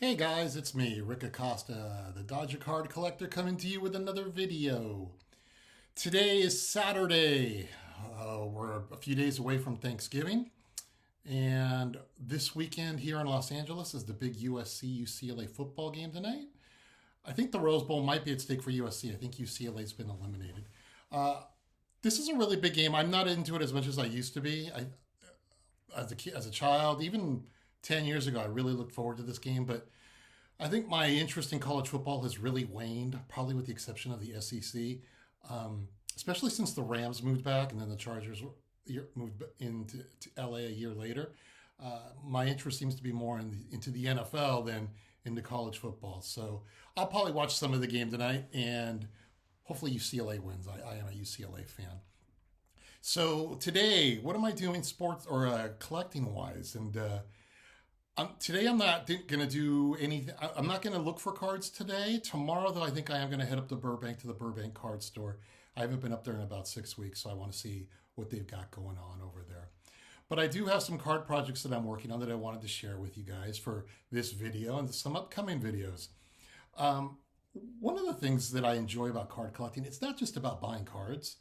Hey guys, it's me, Rick Acosta, the Dodger card collector, coming to you with another video. Today is Saturday. We're a few days away from Thanksgiving, and this weekend here in Los Angeles is the big USC UCLA football game tonight. I think the Rose Bowl might be at stake for USC. I think UCLA's been eliminated. Uh, this is a really big game. I'm not into it as much as I used to be. As a child, even 10 years ago, I really looked forward to this game, but I think my interest in college football has really waned, probably with the exception of the SEC, especially since the Rams moved back and then the Chargers moved into LA a year later. My interest seems to be more into the NFL than into college football. So I'll probably watch some of the game tonight, and hopefully UCLA wins. I am a UCLA fan. So today, what am I doing sports or collecting wise? And today I'm not going to do anything. I'm not going to look for cards today. Tomorrow, though, I think I am going to head up to Burbank to the Burbank card store. I haven't been up there in about 6 weeks, so I want to see what they've got going on over there. But I do have some card projects that I'm working on that I wanted to share with you guys for this video and some upcoming videos. Um, One of the things that I enjoy about card collecting, it's not just about buying cards.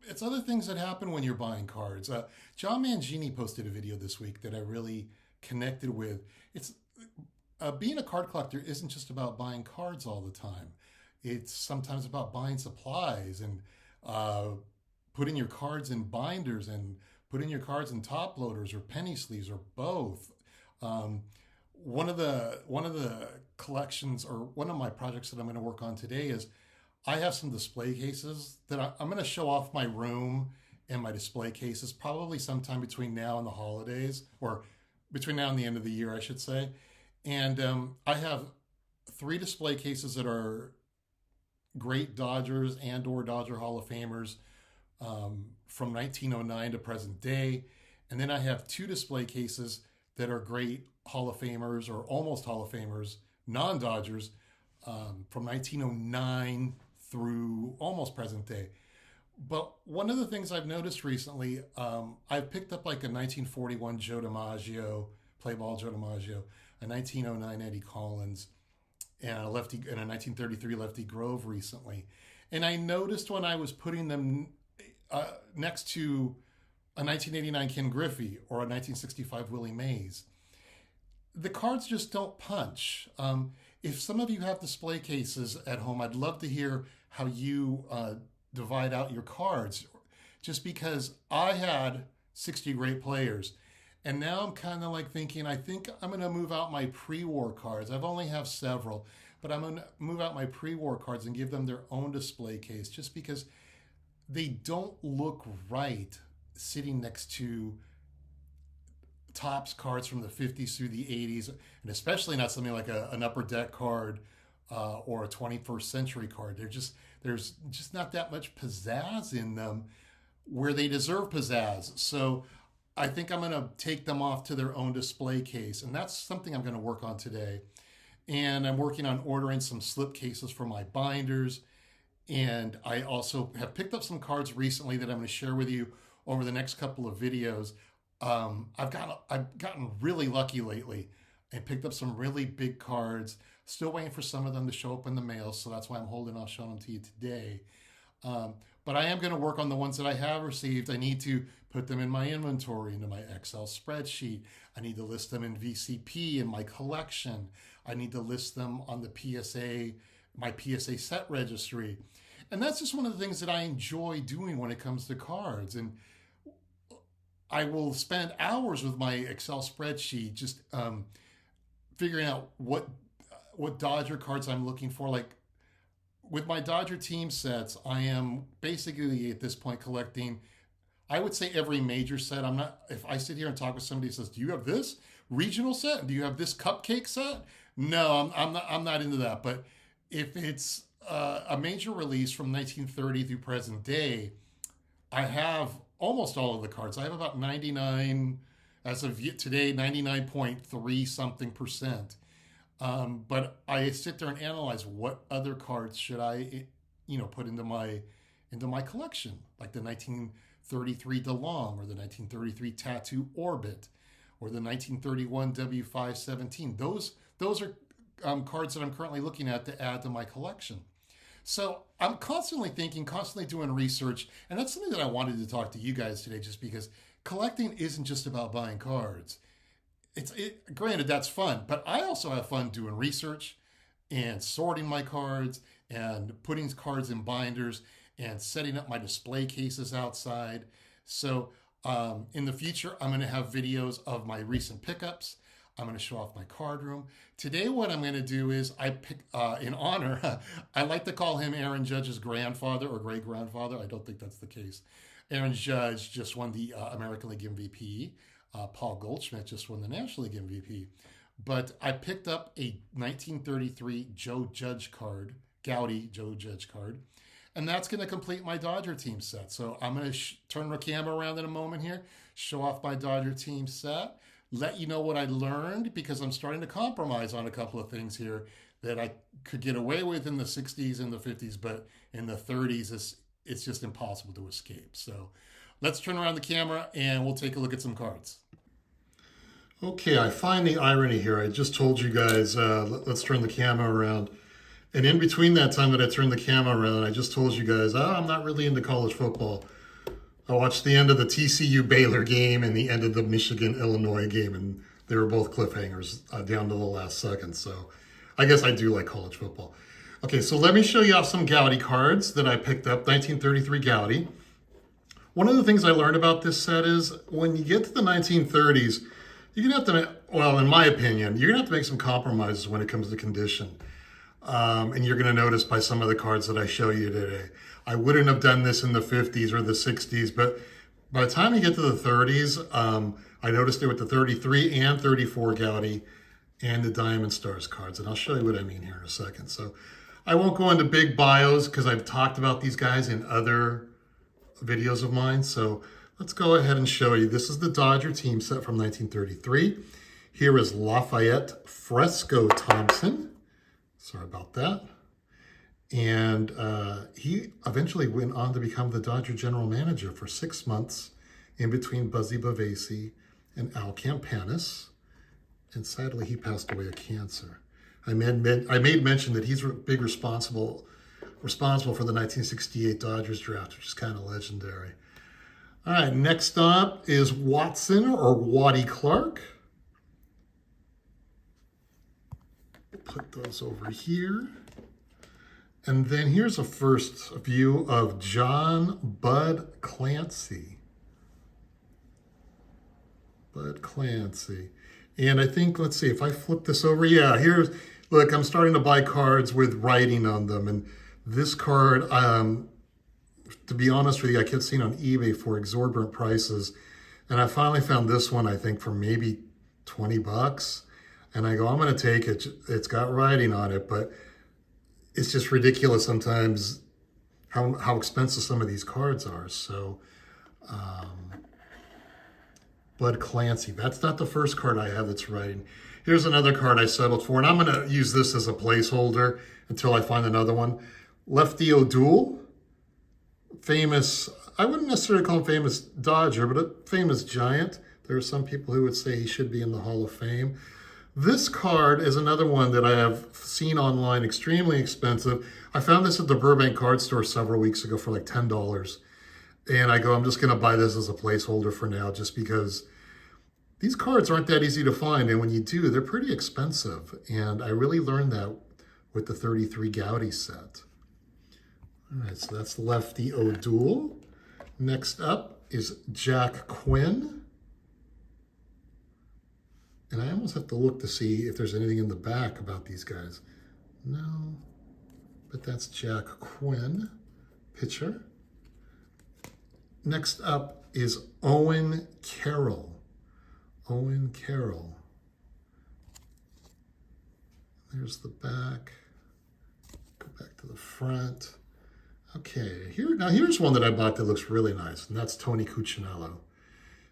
It's other things that happen when you're buying cards. John Mangini posted a video this week that I really connected with. It's Being a card collector isn't just about buying cards all the time. It's sometimes about buying supplies and uh, putting your cards in binders and putting your cards in top loaders or penny sleeves or both. Um, one of the collections or one of my projects that I'm going to work on today is I have some display cases that I'm going to show off my room and my display cases probably sometime between now and the holidays, or between now and the end of the year, I should say. And I have three display cases that are great Dodgers and/or Dodger Hall of Famers from 1909 to present day, and then I have two display cases that are great Hall of Famers or almost Hall of Famers, non-Dodgers, from 1909 through almost present day. But one of the things I've noticed recently, I've picked up like a 1941 Joe DiMaggio, play ball Joe DiMaggio, a 1909 Eddie Collins, and a 1933 Lefty Grove recently. And I noticed when I was putting them next to a 1989 Ken Griffey or a 1965 Willie Mays, the cards just don't punch. If some of you have display cases at home, I'd love to hear how you divide out your cards. Just because I had 60 great players, and now I'm kind of like thinking, I think I'm going to move out my pre-war cards. I've only have several, but I'm going to move out my pre-war cards and give them their own display case, just because they don't look right sitting next to Topps cards from the 50s through the 80s, and especially not something like an upper deck card or a 21st century card. There's just not that much pizzazz in them where they deserve pizzazz. So I think I'm going to take them off to their own display case, and that's something I'm going to work on today. And I'm working on ordering some slip cases for my binders. And I also have picked up some cards recently that I'm going to share with you over the next couple of videos. I've gotten really lucky lately and picked up some really big cards. Still waiting for some of them to show up in the mail, so that's why I'm holding off showing them to you today. But I am going to work on the ones that I have received. I need to put them in my inventory, into my Excel spreadsheet. I need to list them in VCP in my collection. I need to list them on the PSA, my PSA set registry. And that's just one of the things that I enjoy doing when it comes to cards. And I will spend hours with my Excel spreadsheet just figuring out what Dodger cards I'm looking for. Like with my Dodger team sets, I am basically at this point collecting, I would say, every major set. I'm not, if I sit here and talk with somebody who says, "Do you have this regional set? Do you have this cupcake set?" No, I'm not into that. But if it's a major release from 1930 through present day, I have almost all of the cards. I have about 99, as of today, 99.3 something percent. But I sit there and analyze what other cards should I, put into my collection, like the 1933 DeLong or the 1933 Tattoo Orbit, or the 1931 W517. Those are cards that I'm currently looking at to add to my collection. So I'm constantly thinking, constantly doing research, and that's something that I wanted to talk to you guys today, just because collecting isn't just about buying cards. Granted, that's fun, but I also have fun doing research and sorting my cards and putting cards in binders and setting up my display cases outside. So in the future, I'm going to have videos of my recent pickups. I'm going to show off my card room. Today, what I'm going to do is I pick, in honor, I like to call him Aaron Judge's grandfather or great grandfather. I don't think that's the case. Aaron Judge just won the American League MVP. Paul Goldschmidt just won the National League MVP. But I picked up a 1933 Joe Judge card, Goudey Joe Judge card. And that's going to complete my Dodger team set. So I'm going to turn the camera around in a moment here, show off my Dodger team set, let you know what I learned, because I'm starting to compromise on a couple of things here that I could get away with in the 60s and the 50s, but in the 30s, it's just impossible to escape. So let's turn around the camera and we'll take a look at some cards. Okay, I find the irony here. I just told you guys, let's turn the camera around. And in between that time that I turned the camera around, I just told you guys, I'm not really into college football. I watched the end of the TCU Baylor game and the end of the Michigan Illinois game, and they were both cliffhangers down to the last second. So I guess I do like college football. Okay, so let me show you off some Goudey cards that I picked up, 1933 Goudey. One of the things I learned about this set is when you get to the 1930s, you're going to have to, well, in my opinion, you're going to have to make some compromises when it comes to condition. And you're going to notice by some of the cards that I show you today. I wouldn't have done this in the 50s or the 60s, but by the time you get to the 30s, I noticed it with the 33 and 34 Goudey and the Diamond Stars cards. And I'll show you what I mean here in a second. So I won't go into big bios because I've talked about these guys in other videos of mine. So let's go ahead and show you. This is the Dodger team set from 1933. Here is Lafayette Fresco Thompson. Sorry about that. And he eventually went on to become the Dodger general manager for 6 months in between Buzzy Bavasi and Al Campanis. And sadly, he passed away of cancer. I made mention that he's big responsible for the 1968 Dodgers draft, which is kind of legendary. All right, next up is Watson or Waddy Clark. Put those over here. And then here's a first view of John Bud Clancy. Bud Clancy. And I think, let's see, if I flip this over, yeah, look, I'm starting to buy cards with writing on them. And this card, to be honest with you, I kept seeing on eBay for exorbitant prices. And I finally found this one, I think, for maybe 20 bucks. And I go, I'm going to take it. It's got writing on it, but it's just ridiculous sometimes how expensive some of these cards are. So, Bud Clancy. That's not the first card I have that's writing. Here's another card I settled for, and I'm going to use this as a placeholder until I find another one. Lefty O'Doul. Famous, I wouldn't necessarily call him famous Dodger, but a famous Giant. There are some people who would say he should be in the Hall of Fame. This card is another one that I have seen online, extremely expensive. I found this at the Burbank card store several weeks ago for like $10. And I go, I'm just going to buy this as a placeholder for now, just because these cards aren't that easy to find. And when you do, they're pretty expensive. And I really learned that with the 33 Goudey set. All right, so that's Lefty O'Doul. Next up is Jack Quinn. And I almost have to look to see if there's anything in the back about these guys. No, but that's Jack Quinn, pitcher. Next up is Owen Carroll. Owen Carroll. There's the back. Go back to the front. Okay, here's one that I bought that looks really nice, and that's Tony Cuccinello.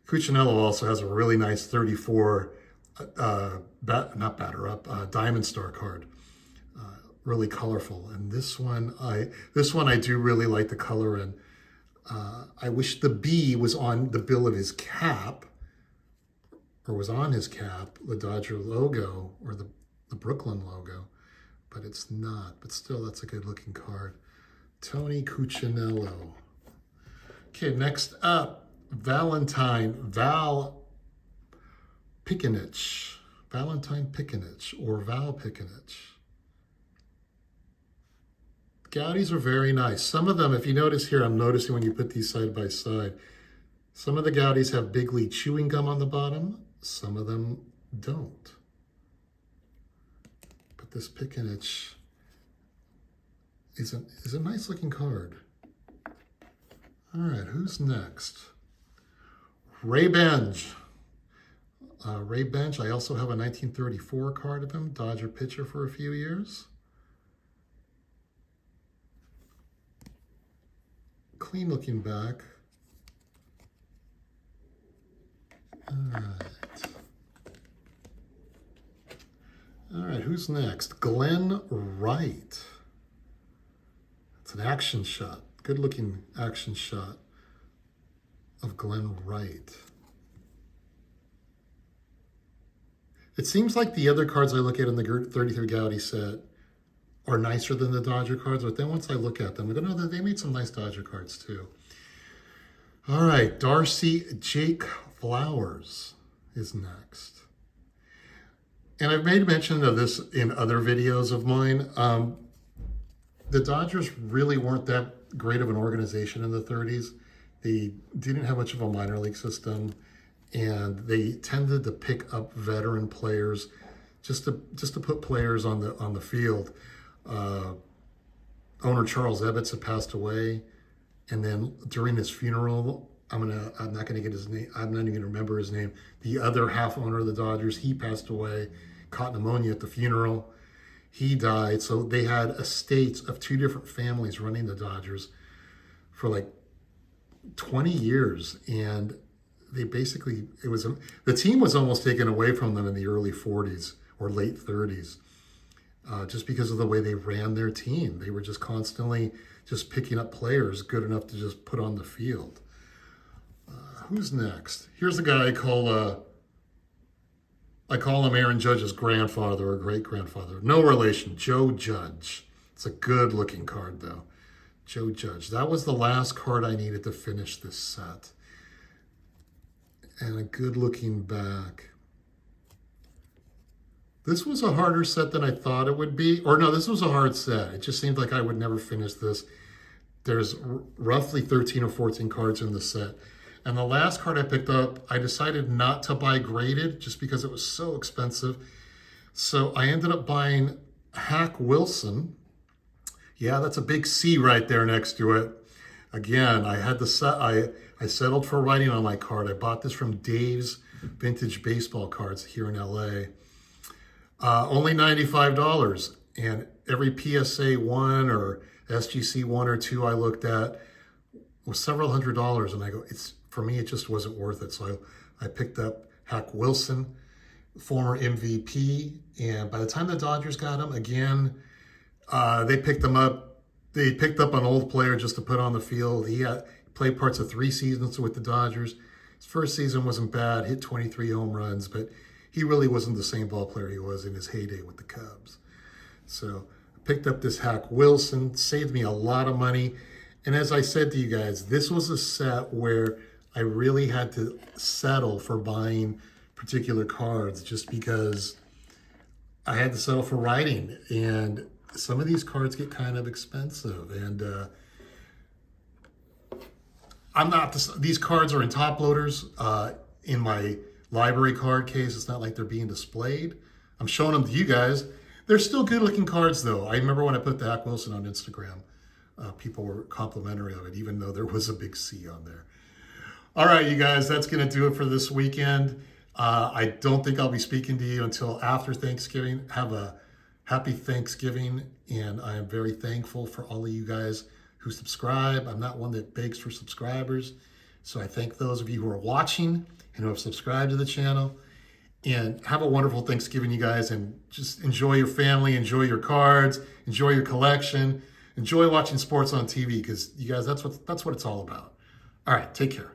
Cuccinello also has a really nice 34 Diamond Star card, really colorful. And this one I do really like the color in. I wish the B was on the bill of his cap, or was on his cap, the Dodger logo or the Brooklyn logo, but it's not. But still, that's a good looking card. Tony Cuccinello. Okay, next up, Valentine Pikanich. Valentine Pikanich or Val Pikanich. Goudeys are very nice. Some of them, if you notice here, I'm noticing when you put these side by side, some of the Goudeys have Big League chewing gum on the bottom. Some of them don't. But this Pikanich is a nice looking card. All right, who's next? Ray Benj. Ray Benj, I also have a 1934 card of him, Dodger pitcher for a few years. Clean looking back. All right, who's next? Glenn Wright. It's an action shot. Good looking action shot of Glenn Wright. It seems like the other cards I look at in the 33 Goudey set are nicer than the Dodger cards, but then once I look at them, I go, no, they made some nice Dodger cards too. All right, Darcy Jake Flowers is next. And I've made mention of this in other videos of mine. The Dodgers really weren't that great of an organization in the 30s. They didn't have much of a minor league system, and they tended to pick up veteran players just to put players on the field. Owner Charles Ebbets had passed away, and then during his funeral, I'm not gonna get his name. I'm not even gonna remember his name. The other half owner of the Dodgers, he passed away, caught pneumonia at the funeral. He died, so they had estates of two different families running the Dodgers for like 20 years, and they basically the team was almost taken away from them in the early 40s or late 30s. Just because of the way they ran their team. They were just constantly just picking up players good enough to just put on the field. Who's next? Here's a guy I call him Aaron Judge's grandfather or great-grandfather. No relation, Joe Judge. It's a good-looking card, though. Joe Judge. That was the last card I needed to finish this set. And a good-looking back. This was a harder set than I thought it would be. Or no, this was a hard set. It just seemed like I would never finish this. There's roughly 13 or 14 cards in the set. And the last card I picked up, I decided not to buy graded just because it was so expensive. So I ended up buying Hack Wilson. Yeah, that's a big C right there next to it. Again, I had I settled for writing on my card. I bought this from Dave's Vintage Baseball Cards here in LA. Only $95, and every PSA 1 or SGC 1 or 2 I looked at was several $100s, and I go, for me, it just wasn't worth it. So I picked up Hack Wilson, former MVP, and by the time the Dodgers got him, again, they picked him up. They picked up an old player just to put on the field. He played parts of 3 seasons with the Dodgers. His first season wasn't bad, hit 23 home runs, but he really wasn't the same ball player he was in his heyday with the Cubs. So I picked up this Hack Wilson, saved me a lot of money. And as I said to you guys, this was a set where I really had to settle for buying particular cards just because I had to settle for writing. And some of these cards get kind of expensive. And these cards are in top loaders in my library card case. It's not like they're being displayed. I'm showing them to you guys. They're still good looking cards though. I remember when I put the Hack Wilson on Instagram, people were complimentary of it, even though there was a big C on there. All right, you guys, that's going to do it for this weekend. I don't think I'll be speaking to you until after Thanksgiving. Have a happy Thanksgiving, and I am very thankful for all of you guys who subscribe. I'm not one that begs for subscribers, so I thank those of you who are watching and who have subscribed to the channel. And have a wonderful Thanksgiving, you guys, and just enjoy your family, enjoy your cards, enjoy your collection, enjoy watching sports on TV, because you guys, that's what it's all about. All right, take care.